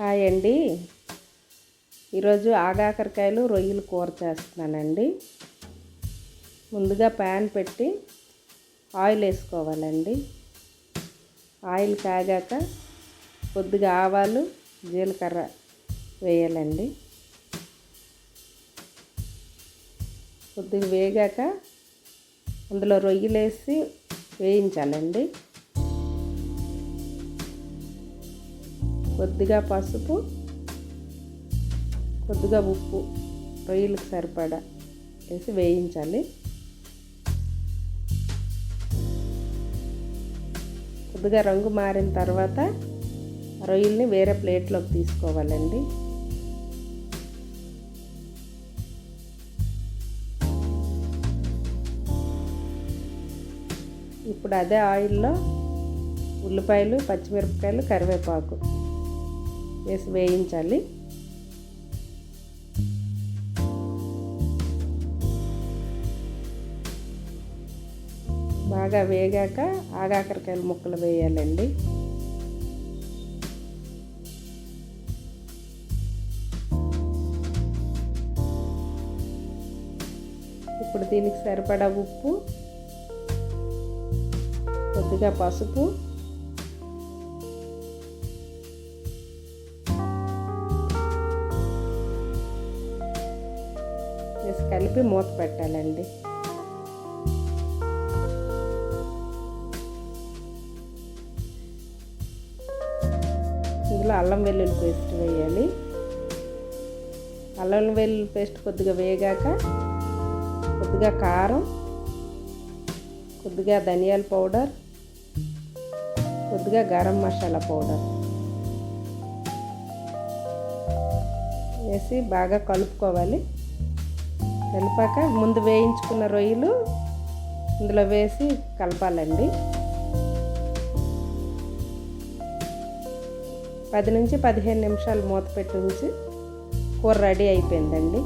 Hi అండి. ఈరోజు ఆగాకరకాయలు రొయ్యలు కూర చేస్తున్నానండి. ముందుగా ప్యాన్ పెట్టి ఆయిల్ వేసుకోవాలండి. ఆయిల్ కాగాక కొద్దిగా ఆవాలు జీలకర్ర వేయాలండి. కొద్దిగా వేగాక అందులో రొయ్యలు వేసి వేయించాలండి. కొద్దిగా పసుపు, కొద్దిగా ఉప్పు రొయ్యలకు సరిపడా వేసి వేయించాలి. కొద్దిగా రంగు మారిన తర్వాత రొయ్యల్ని వేరే ప్లేట్లోకి తీసుకోవాలండి. ఇప్పుడు అదే ఆయిల్లో ఉల్లిపాయలు, పచ్చిమిరపకాయలు, కరివేపాకు వేసి వేయించాలి. బాగా వేగాక ఆగాకరకాయల ముక్కలు వేయాలండి. ఇప్పుడు దీనికి సరిపడా ఉప్పు, కొద్దిగా పసుపు, వేసి కలిపి మూత పెట్టాలండి. ఇందులో అల్లం వెల్లుల్లి పేస్ట్ వేయాలి. అల్లం వెల్లుల్లి పేస్ట్ కొద్దిగా వేగాక కొద్దిగా కారం, కొద్దిగా ధనియాల పౌడర్, కొద్దిగా గరం మసాలా పౌడర్ వేసి బాగా కలుపుకోవాలి. కలిపాక ముందు వేయించుకున్న రొయ్యలు ఇందులో వేసి కలపాలండి. 10 నుంచి 15 నిమిషాలు మూత పెట్టి ఉంచి కూర రెడీ అయిపోయిందండి.